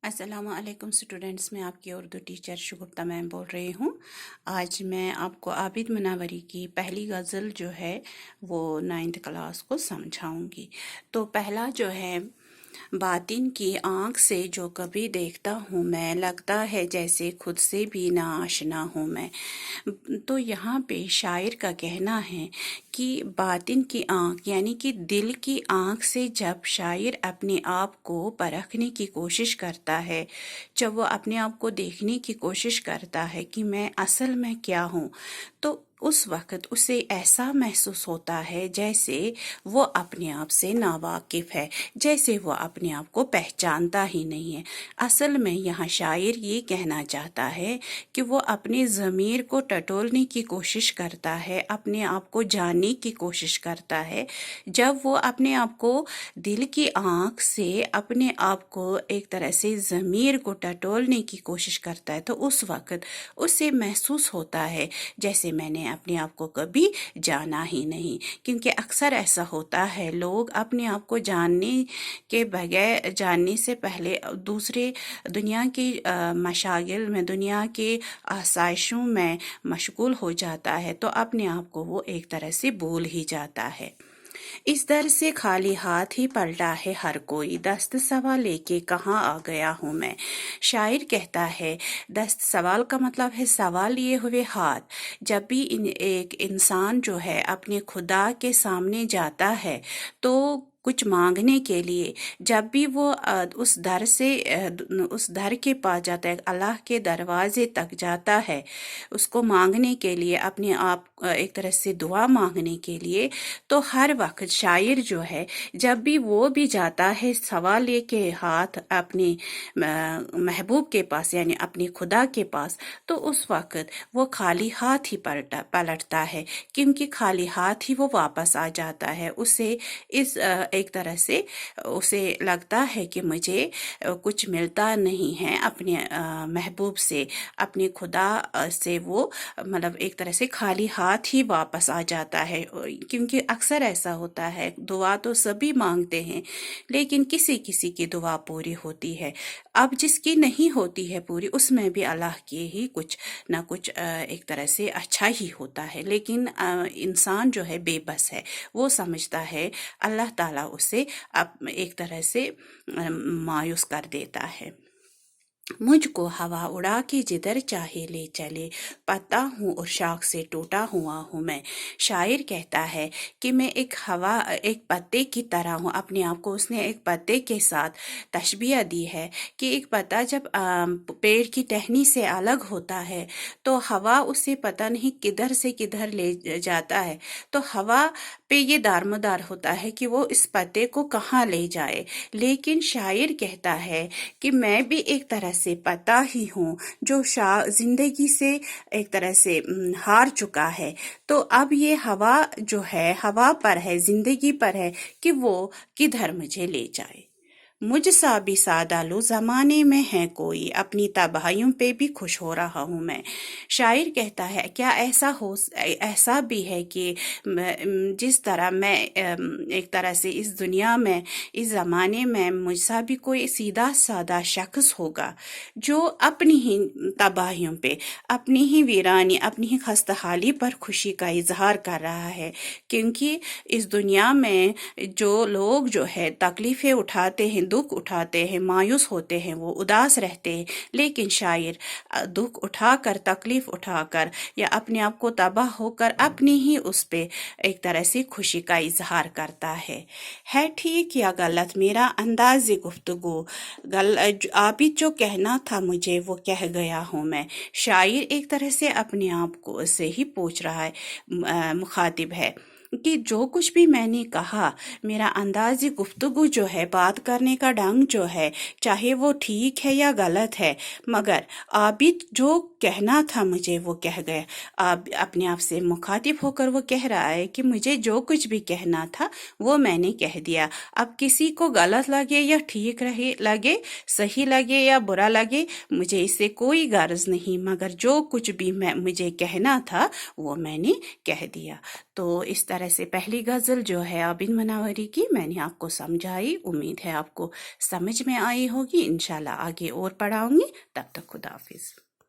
السلام علیکم اسٹوڈنٹس، میں آپ کی اردو ٹیچر شگفتہ میم بول رہی ہوں۔ آج میں آپ کو عابد منوری کی پہلی غزل جو ہے وہ 9th کلاس کو سمجھاؤں گی۔ تو پہلا جو ہے، باطن کی آنکھ سے جو کبھی دیکھتا ہوں میں، لگتا ہے جیسے خود سے بھی نا آشنا ہوں میں۔ تو یہاں پہ شاعر کا کہنا ہے کہ باطن کی آنکھ یعنی کہ دل کی آنکھ سے جب شاعر اپنے آپ کو پرکھنے کی کوشش کرتا ہے، جب وہ اپنے آپ کو دیکھنے کی کوشش کرتا ہے کہ میں اصل میں کیا ہوں، تو اس وقت اسے ایسا محسوس ہوتا ہے جیسے وہ اپنے آپ سے ناواقف ہے، جیسے وہ اپنے آپ کو پہچانتا ہی نہیں ہے۔ اصل میں یہاں شاعر یہ کہنا چاہتا ہے کہ وہ اپنے ضمیر کو ٹٹولنے کی کوشش کرتا ہے، اپنے آپ کو جاننے کی کوشش کرتا ہے۔ جب وہ اپنے آپ کو دل کی آنکھ سے اپنے آپ کو ایک طرح سے ضمیر کو ٹٹولنے کی کوشش کرتا ہے، تو اس وقت اسے محسوس ہوتا ہے جیسے میں نے اپنے آپ کو کبھی جانا ہی نہیں۔ کیونکہ اکثر ایسا ہوتا ہے، لوگ اپنے آپ کو جاننے کے بغیر، جاننے سے پہلے دوسرے دنیا کی مشاغل میں، دنیا کے آسائشوں میں مشغول ہو جاتا ہے، تو اپنے آپ کو وہ ایک طرح سے بھول ہی جاتا ہے۔ اس در سے خالی ہاتھ ہی پلٹا ہے ہر کوئی، دست سوال لے کے کہاں آ گیا ہوں میں۔ شاعر کہتا ہے دست سوال کا مطلب ہے سوال لیے ہوئے ہاتھ۔ جب بھی ایک انسان جو ہے اپنے خدا کے سامنے جاتا ہے تو کچھ مانگنے کے لیے، جب بھی وہ اس در کے پاس جاتا ہے، اللہ کے دروازے تک جاتا ہے، اس کو مانگنے کے لیے، اپنے آپ ایک طرح سے دعا مانگنے کے لیے، تو ہر وقت شاعر جو ہے جب بھی وہ بھی جاتا ہے سوال لے کے ہاتھ اپنے محبوب کے پاس یعنی اپنے خدا کے پاس، تو اس وقت وہ خالی ہاتھ ہی پلٹتا ہے، کیونکہ خالی ہاتھ ہی وہ واپس آ جاتا ہے۔ اسے ایک طرح سے اسے لگتا ہے کہ مجھے کچھ ملتا نہیں ہے اپنے محبوب سے، اپنے خدا سے، وہ مطلب ایک طرح سے خالی ہاتھ ہی واپس آ جاتا ہے۔ کیونکہ اکثر ایسا ہوتا ہے، دعا تو سبھی مانگتے ہیں لیکن کسی کسی کی دعا پوری ہوتی ہے۔ اب جس کی نہیں ہوتی ہے پوری، اس میں بھی اللہ کے ہی کچھ نہ کچھ ایک طرح سے اچھا ہی ہوتا ہے، لیکن انسان جو ہے بے بس ہے، وہ سمجھتا ہے اللہ تعالیٰ اسے ایک طرح سے مایوس کر دیتا ہے۔ مجھ کو ہوا اڑا کے جدھر چاہے لے چلے، پتا ہوں اور شاخ سے ٹوٹا ہوا ہوں میں۔ شاعر کہتا ہے کہ میں ایک پتے کی طرح ہوں۔ اپنے آپ کو اس نے ایک پتے کے ساتھ تشبیہ دی ہے کہ ایک پتا جب پیڑ کی ٹہنی سے الگ ہوتا ہے تو ہوا اسے پتہ نہیں کدھر سے کدھر لے جاتا ہے، تو ہوا پہ یہ دارمدار ہوتا ہے کہ وہ اس پتے کو کہاں لے جائے۔ لیکن شاعر کہتا ہے کہ میں بھی ایک طرح سے پتا ہی ہوں جو زندگی سے ایک طرح سے ہار چکا ہے، تو اب یہ ہوا جو ہے، ہوا پر ہے، زندگی پر ہے کہ وہ کدھر مجھے لے جائے۔ مجھ سا بھی سادہ لو زمانے میں ہے کوئی، اپنی تباہیوں پہ بھی خوش ہو رہا ہوں میں۔ شاعر کہتا ہے کیا ایسا بھی ہے کہ جس طرح میں ایک طرح سے اس دنیا میں، اس زمانے میں مجھ سا بھی کوئی سیدھا سادہ شخص ہوگا جو اپنی ہی تباہیوں پہ، اپنی ہی ویرانی، اپنی ہی خستحالی پر خوشی کا اظہار کر رہا ہے۔ کیونکہ اس دنیا میں جو لوگ جو ہے تکلیفیں اٹھاتے ہیں، دکھ اٹھاتے ہیں، مایوس ہوتے ہیں، وہ اداس رہتے ہیں، لیکن شاعر دکھ اٹھا کر، تکلیف اٹھا کر یا اپنے آپ کو تباہ ہو کر اپنی ہی اس پہ ایک طرح سے خوشی کا اظہار کرتا ہے۔ ٹھیک یا غلط میرا انداز گفتگو، عابد جو کہنا تھا مجھے وہ کہہ گیا ہوں میں۔ شاعر ایک طرح سے اپنے آپ کو سے ہی پوچھ رہا ہے، مخاطب ہے کہ جو کچھ بھی میں نے کہا، میرا انداز گفتگو جو ہے، بات کرنے کا ڈھنگ جو ہے، چاہے وہ ٹھیک ہے یا غلط ہے، مگر عابد جو کہنا تھا مجھے وہ کہہ گیا۔ اپنے آپ سے مخاطب ہو کر وہ کہہ رہا ہے کہ مجھے جو کچھ بھی کہنا تھا وہ میں نے کہہ دیا۔ اب کسی کو غلط لگے یا ٹھیک لگے، صحیح لگے یا برا لگے، مجھے اس سے کوئی غرض نہیں، مگر جو کچھ بھی مجھے کہنا تھا وہ میں نے کہہ دیا۔ تو اس طرح سے پہلی غزل جو ہے عابد مناوری کی میں نے آپ کو سمجھائی، امید ہے آپ کو سمجھ میں آئی ہوگی، انشاءاللہ آگے اور پڑھاؤں گی، تب تک خدا حافظ۔